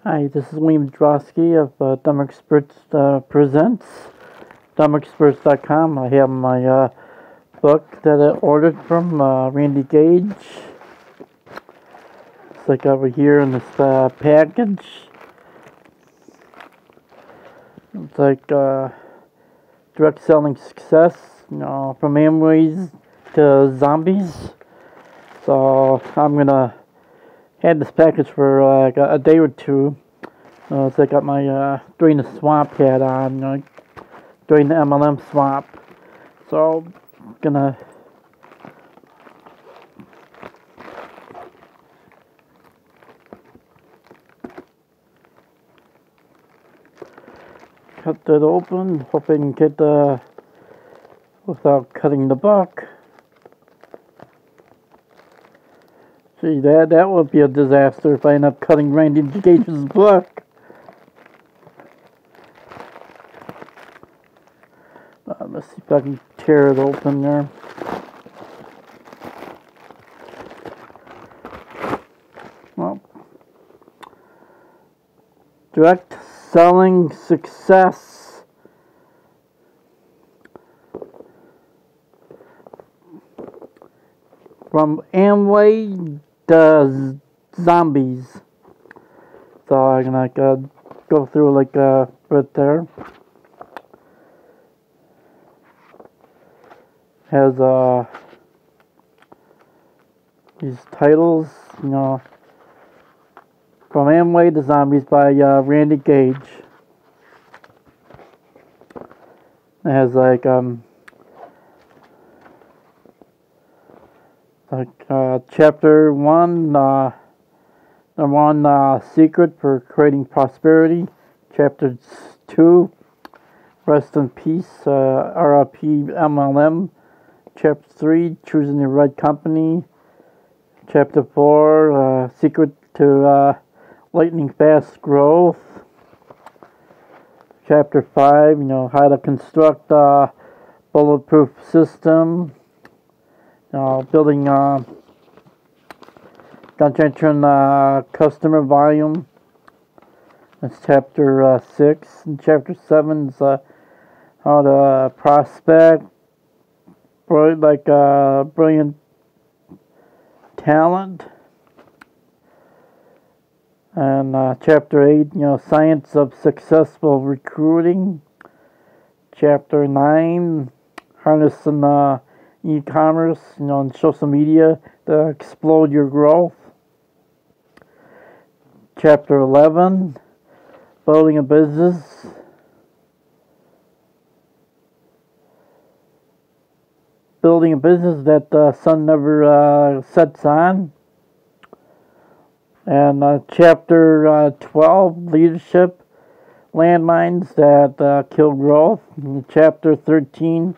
Hi, this is William Drosky of Dumb Experts Presents, dumbexperts.com. I have my book that I ordered from Randy Gage. It's like over here in this package. It's like direct selling success, from Amways to zombies. So I'm gonna had this package for like a day or two. So I got my during the swamp hat on, during the MLM swamp. So I'm gonna cut that open. Hope I can get without cutting the book. Gee, that would be a disaster if I end up cutting Randy Gage's book. Let's see if I can tear it open there. Well, direct selling success. From Amway to zombies. So I'm gonna go through like a bit there. Has these titles, from Amway to Zombies by Randy Gage. It has like chapter 1, the one secret for creating prosperity. Chapter 2, rest in peace, RRP MLM. Chapter 3, choosing the right company. Chapter 4, secret to lightning fast growth. Chapter 5, how to construct a bulletproof system. Building concentration customer volume. That's chapter 6. And chapter 7 is how to prospect brilliant talent. And chapter 8, science of successful recruiting. Chapter 9, harnessing e-commerce, and social media to explode your growth. Chapter 11, building a business. Building a business that the sun never sets on. And chapter 12, leadership, landmines that kill growth. And chapter 13,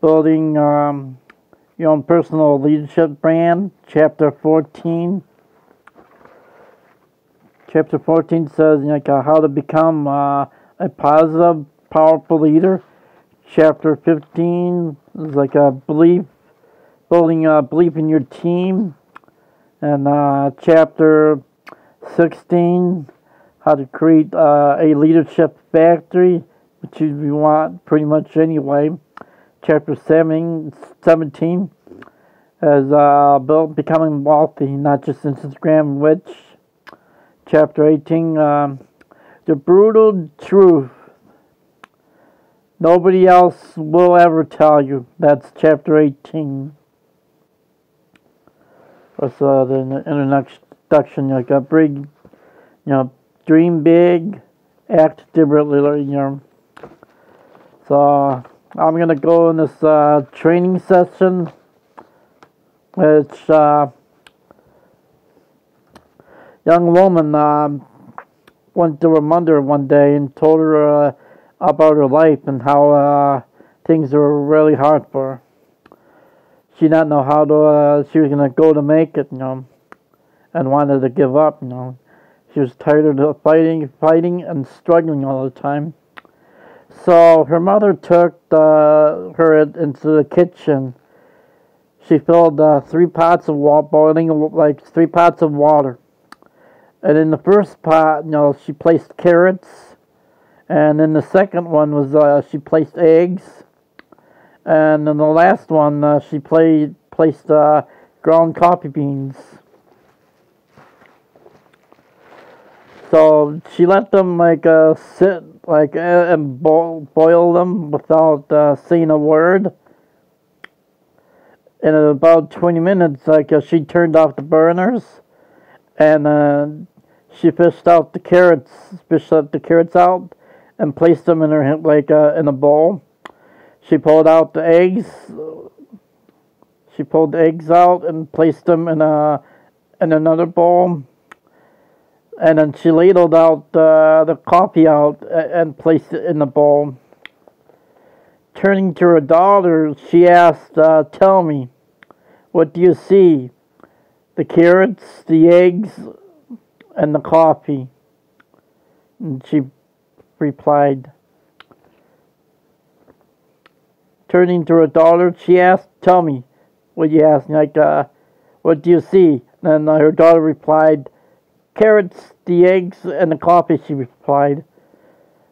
building your own personal leadership brand. Chapter 14. Chapter 14 says how to become a positive, powerful leader. Chapter 15 is like a building a belief in your team. And chapter 16, how to create a leadership factory, which you want pretty much anyway. Chapter 17 is becoming wealthy, not just Instagram rich. Chapter 18, the brutal truth. Nobody else will ever tell you. That's chapter 18. That's the introduction. Dream big, act deliberately. So I'm gonna go in this training session, which young woman went to her mother one day and told her about her life and how things were really hard for her. She did not know how she was gonna go to make it, and wanted to give up, She was tired of fighting and struggling all the time. So her mother took her into the kitchen. She filled 3 pots of water, boiling like 3 pots of water, And in the first pot, she placed carrots, and in the second one was she placed eggs, and in the last one she placed ground coffee beans. So she let them sit and boil them without saying a word. And in about 20 minutes, she turned off the burners, and she fished the carrots out, and placed them in her in a bowl. She pulled out the eggs. She pulled the eggs out and placed them in another bowl. And then she ladled out the coffee out and placed it in the bowl. Turning to her daughter, she asked, "Tell me, what do you see? The carrots, the eggs, and the coffee?" And she replied. Turning to her daughter, she asked, "Tell me, what you asked? What do you see?" And her daughter replied, "Carrots, the eggs, and the coffee," she replied.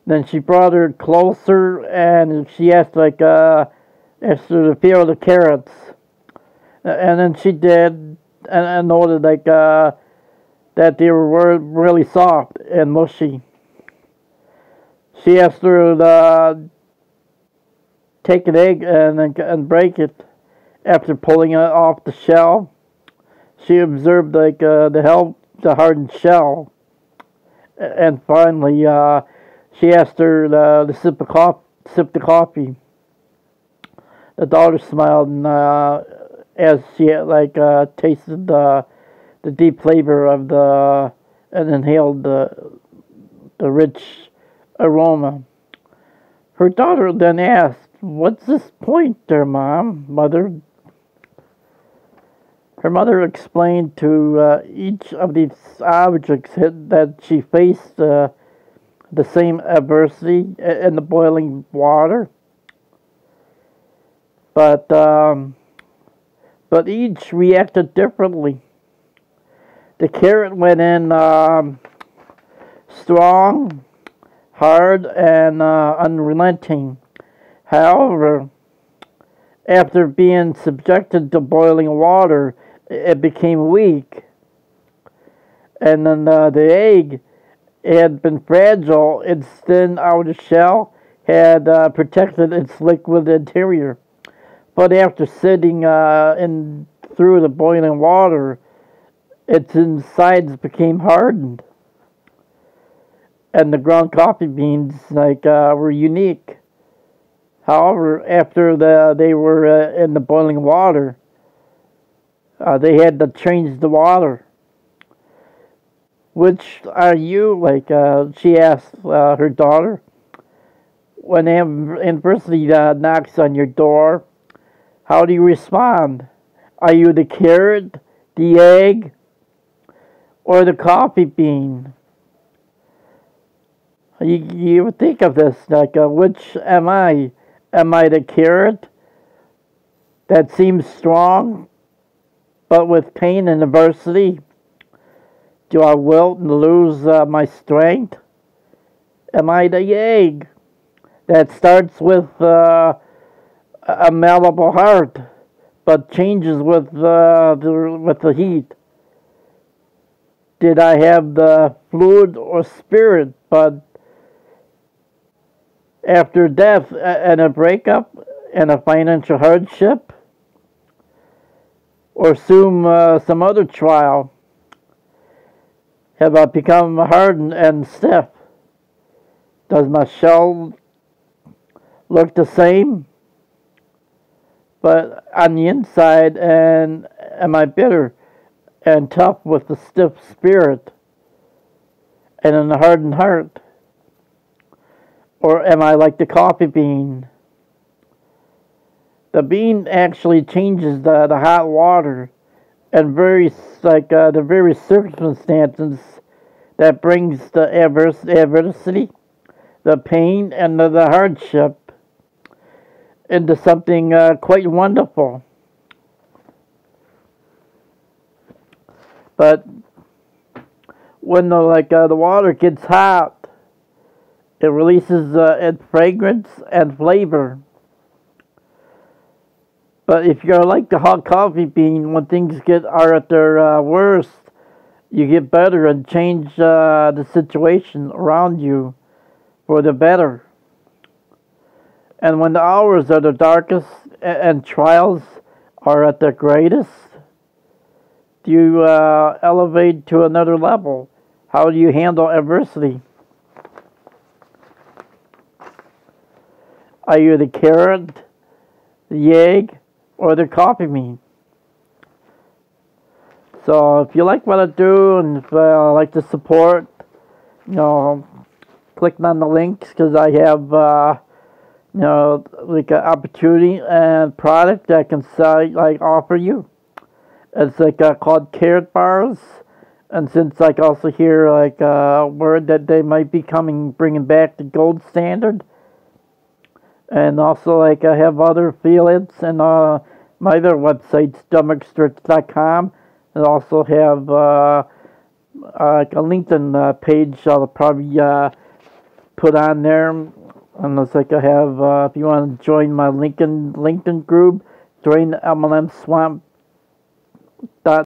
Then she brought her closer, and she asked her to feel the carrots. And then she did, and noted that they were really soft and mushy. She asked her to take an egg and break it. After pulling it off the shell, she observed the hardened shell, and finally she asked her to sip the coffee. The daughter smiled, and as she tasted the deep flavor of and inhaled the rich aroma. Her daughter then asked, "What's this pointer, Mother?" Her mother explained to each of these objects that she faced the same adversity in the boiling water, but each reacted differently. The carrot went in strong, hard, and unrelenting. However, after being subjected to boiling water, it became weak. And then the egg had been fragile. Its thin outer shell had protected its liquid interior. But after sitting through the boiling water, its insides became hardened. And the ground coffee beans were unique. However, after they were in the boiling water, they had to change the water. "Which are you?" she asked her daughter. "When adversity knocks on your door, how do you respond? Are you the carrot, the egg, or the coffee bean?" You would think of this, which am I? Am I the carrot that seems strong, but with pain and adversity, do I wilt and lose my strength? Am I the egg that starts with a malleable heart, but changes with the heat? Did I have the fluid or spirit, but after death and a breakup and a financial hardship, or soon some other trial, have I become hardened and stiff? Does my shell look the same, but on the inside, and am I bitter and tough with the stiff spirit and an hardened heart? Or am I like the coffee bean? The bean actually changes the hot water and the very circumstances that brings the adversity, the pain, and the hardship into something quite wonderful. But when the water gets hot, it releases its fragrance and flavor. But if you're like the hot coffee bean, when things are at their worst, you get better and change the situation around you for the better. And when the hours are the darkest and trials are at their greatest, do you elevate to another level? How do you handle adversity? Are you the carrot, the egg, or the coffee bean? So if you like what I do and if I like to support, click on the links because I have, like an opportunity and product that I can offer you. It's called Karatbars, and since also hear word that they might be bringing back the gold standard, and also I have other affiliates and my other website stomachstretch.com, and also have a LinkedIn page I'll probably put on there. And it's I have if you want to join my LinkedIn group, join the MLM Swamp.